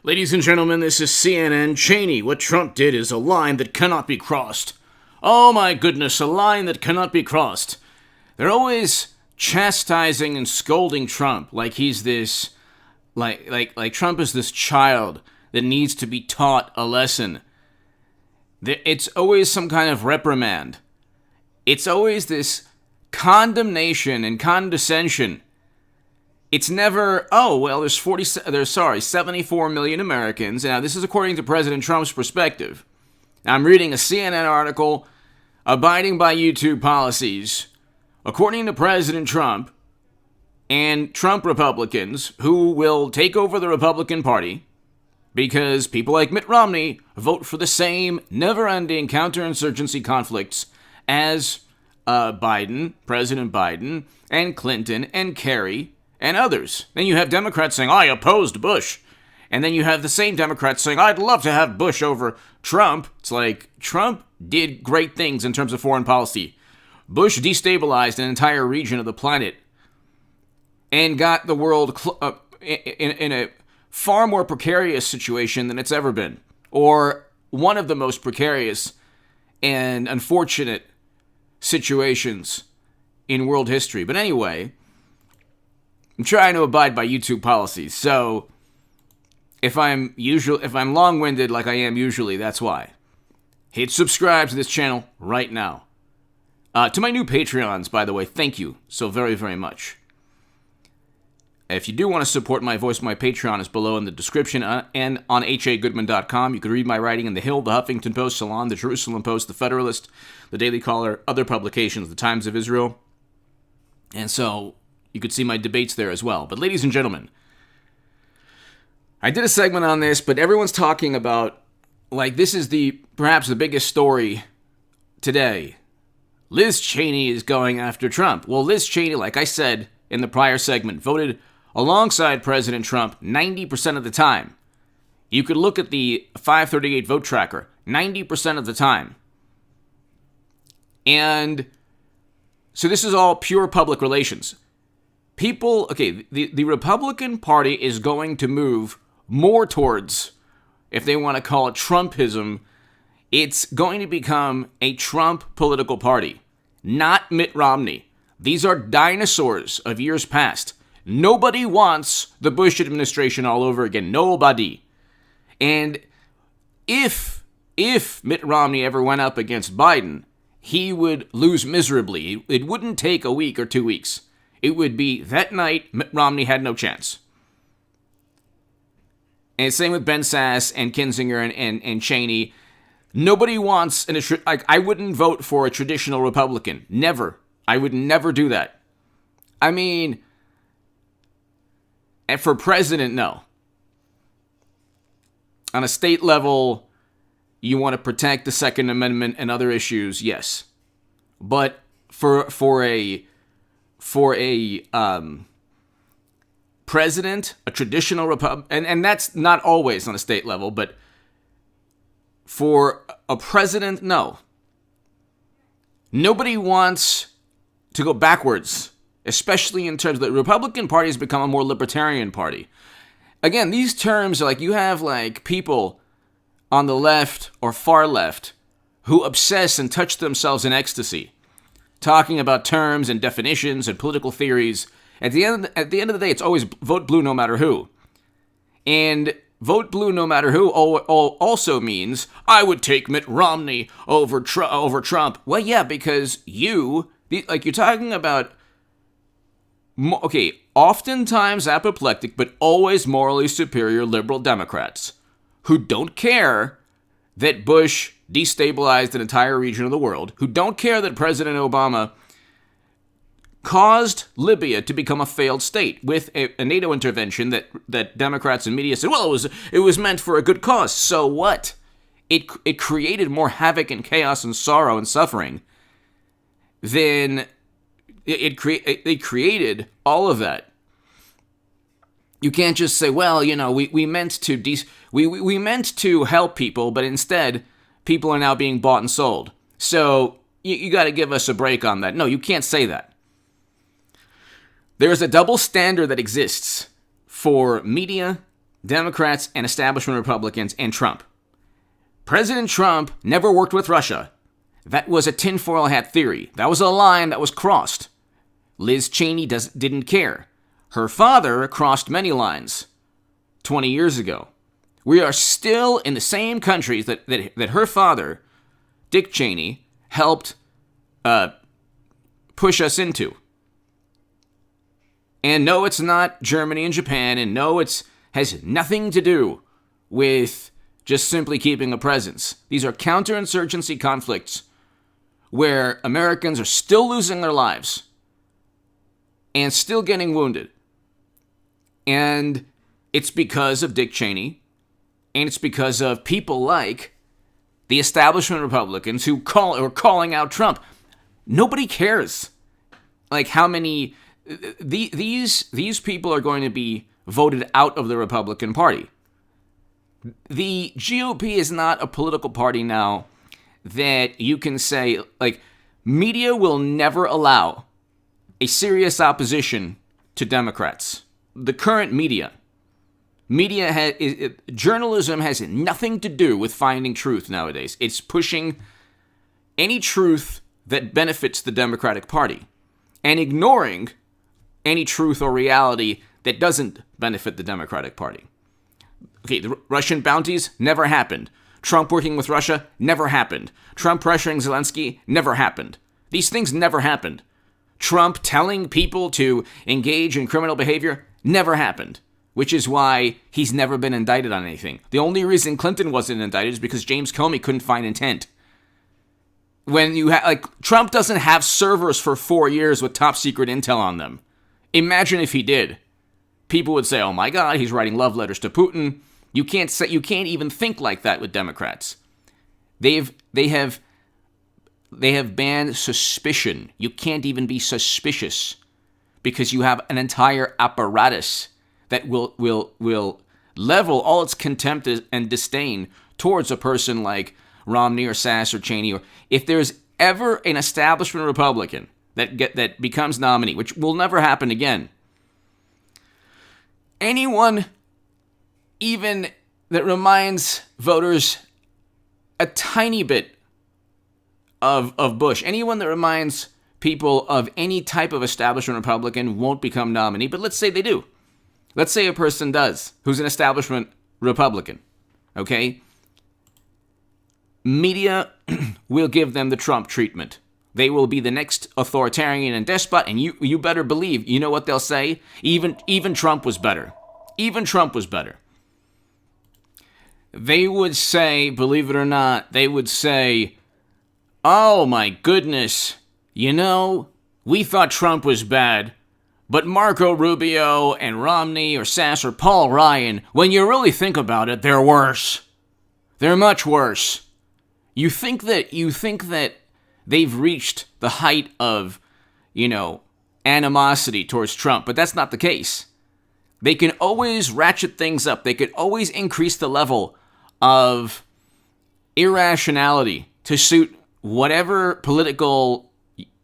Ladies and gentlemen, this is CNN. Cheney, what Trump did is a line that cannot be crossed. Oh my goodness, a line that cannot be crossed. They're always chastising and scolding Trump like he's this, like Trump is this child that needs to be taught a lesson. It's always some kind of reprimand. It's always this condemnation and condescension. It's never, there's 74 million Americans. Now, this is according to President Trump's perspective. I'm reading a CNN article, abiding by YouTube policies. According to President Trump and Trump Republicans, who will take over the Republican Party, because people like Mitt Romney vote for the same never-ending counterinsurgency conflicts as President Biden, and Clinton, and Kerry, and others. Then you have Democrats saying, I opposed Bush. And then you have the same Democrats saying, I'd love to have Bush over Trump. It's like, Trump did great things in terms of foreign policy. Bush destabilized an entire region of the planet and got the world in a far more precarious situation than it's ever been. Or one of the most precarious and unfortunate situations in world history. But anyway, I'm trying to abide by YouTube policies, so if I'm long-winded like I am usually, that's why. Hit subscribe to this channel right now. To my new Patreons, by the way, thank you so very, very much. If you do want to support my voice, my Patreon is below in the description and on hagoodman.com. You can read my writing in The Hill, The Huffington Post, Salon, The Jerusalem Post, The Federalist, The Daily Caller, other publications, The Times of Israel. And so you could see my debates there as well. But ladies and gentlemen, I did a segment on this, but everyone's talking about, like, this is perhaps the biggest story today. Liz Cheney is going after Trump. Well, Liz Cheney, like I said in the prior segment, voted alongside President Trump 90% of the time. You could look at the 538 vote tracker, 90% of the time. And so this is all pure public relations. The Republican Party is going to move more towards, if they want to call it Trumpism, it's going to become a Trump political party, not Mitt Romney. These are dinosaurs of years past. Nobody wants the Bush administration all over again. Nobody. And if Mitt Romney ever went up against Biden, he would lose miserably. It wouldn't take a week or 2 weeks. It would be that night, Mitt Romney had no chance. And same with Ben Sass and Kinzinger and Cheney. Nobody wants, I wouldn't vote for a traditional Republican. Never. I would never do that. I mean, and for president, no. On a state level, you want to protect the Second Amendment and other issues, yes. But for a president, a traditional Republican, and that's not always on a state level, but for a president, no. Nobody wants to go backwards, especially in terms of the Republican Party has become a more libertarian party. Again, these terms are like, you have like people on the left or far left who obsess and touch themselves in ecstasy, talking about terms and definitions and political theories. At the end of the day, it's always vote blue no matter who. And vote blue no matter who also means I would take Mitt Romney over Trump. Well, yeah, because you're talking about, oftentimes apoplectic, but always morally superior liberal Democrats who don't care that Bush destabilized an entire region of the world, who don't care that President Obama caused Libya to become a failed state with a NATO intervention that Democrats and media said, well, it was meant for a good cause. So what? It created more havoc and chaos and sorrow and suffering than it created all of that. You can't just say, well, we meant to help people, but instead people are now being bought and sold. So you got to give us a break on that. No, you can't say that. There is a double standard that exists for media Democrats and establishment Republicans and Trump. President Trump never worked with Russia. That was a tinfoil hat theory. That was a line that was crossed. Liz Cheney didn't care. Her father crossed many lines 20 years ago. We are still in the same countries that her father, Dick Cheney, helped push us into. And no, it's not Germany and Japan, and no, it has nothing to do with just simply keeping a presence. These are counterinsurgency conflicts where Americans are still losing their lives and still getting wounded. And it's because of Dick Cheney, and it's because of people like the establishment Republicans who are calling out Trump. Nobody cares, like how many these people are going to be voted out of the Republican Party. The GOP is not a political party now that you can say, like, media will never allow a serious opposition to Democrats. The current journalism has nothing to do with finding truth nowadays. It's pushing any truth that benefits the Democratic Party and ignoring any truth or reality that doesn't benefit the Democratic Party. Okay, the Russian bounties never happened. Trump working with Russia never happened. Trump pressuring Zelensky never happened. These things never happened. Trump telling people to engage in criminal behavior never happened, which is why he's never been indicted on anything. The only reason Clinton wasn't indicted is because James Comey couldn't find intent. When you Trump doesn't have servers for 4 years with top secret intel on them. Imagine if he did. People would say, "Oh my God, he's writing love letters to Putin." You can't even think like that with Democrats. They have banned suspicion. You can't even be suspicious because you have an entire apparatus that will level all its contempt and disdain towards a person like Romney or Sass or Cheney. Or if there's ever an establishment Republican that becomes nominee, which will never happen again, anyone even that reminds voters a tiny bit of Bush, anyone that reminds people of any type of establishment Republican won't become nominee. But let's say they do. Let's say a person does, who's an establishment Republican, okay? Media will give them the Trump treatment. They will be the next authoritarian and despot, and you better believe, you know what they'll say? Even Trump was better. Even Trump was better. They would say, believe it or not, they would say, "Oh my goodness, you know, we thought Trump was bad, but Marco Rubio and Romney or Sass or Paul Ryan, when you really think about it, they're worse. They're much worse." You think that they've reached the height of, animosity towards Trump, but that's not the case. They can always ratchet things up. They could always increase the level of irrationality to suit whatever political,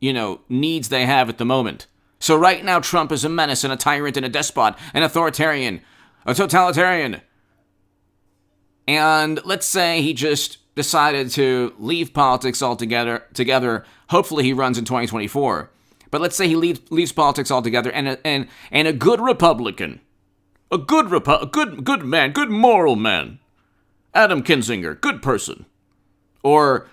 needs they have at the moment. So right now, Trump is a menace and a tyrant and a despot, an authoritarian, a totalitarian. And let's say he just decided to leave politics altogether. Hopefully he runs in 2024. But let's say he leaves politics altogether, and a good Republican, a good man, good moral man, Adam Kinzinger, good person, or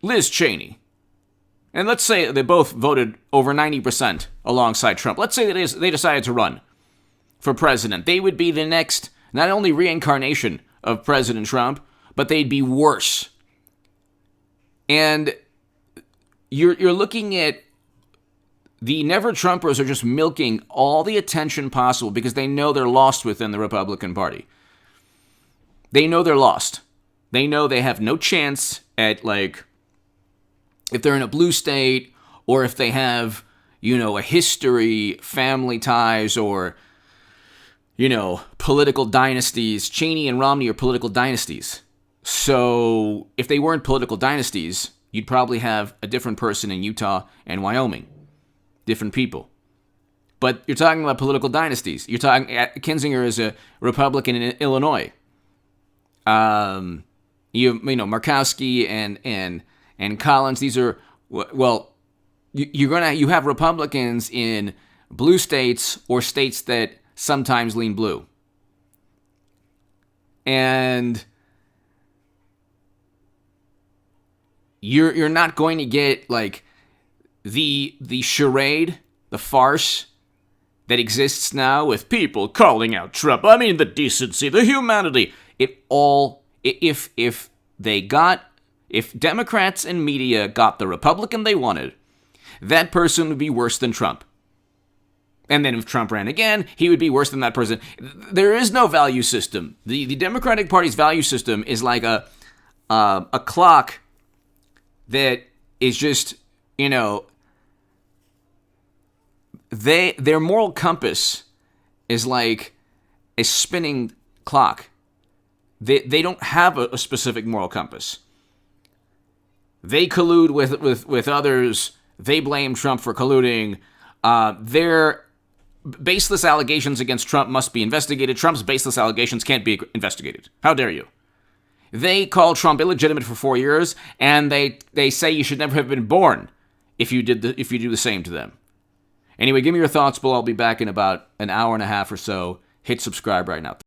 Liz Cheney, and let's say they both voted over 90% alongside Trump. Let's say that they decided to run for president. They would be the next, not only reincarnation of President Trump, but they'd be worse. And you're looking at the never-Trumpers are just milking all the attention possible because they know they're lost within the Republican Party. They know they're lost. They know they have no chance at, if they're in a blue state or if they have, a history, family ties, or, political dynasties. Cheney and Romney are political dynasties. So if they weren't political dynasties, you'd probably have a different person in Utah and Wyoming. Different people. But you're talking about political dynasties. You're talking Kinzinger is a Republican in Illinois. Murkowski and Collins. These are you have Republicans in blue states or states that sometimes lean blue, and you're not going to get like the charade, the farce that exists now with people calling out Trump. I mean, the decency, the humanity. If Democrats and media got the Republican they wanted, that person would be worse than Trump. And then if Trump ran again, he would be worse than that person. There is no value system. The Democratic Party's value system is like a clock that is just, their moral compass is like a spinning clock. They don't have a specific moral compass. They collude with others. They blame Trump for colluding. Their baseless allegations against Trump must be investigated. Trump's baseless allegations can't be investigated. How dare you? They call Trump illegitimate for 4 years, and they say you should never have been born if you do the same to them. Anyway, give me your thoughts below. I'll be back in about an hour and a half or so. Hit subscribe right now.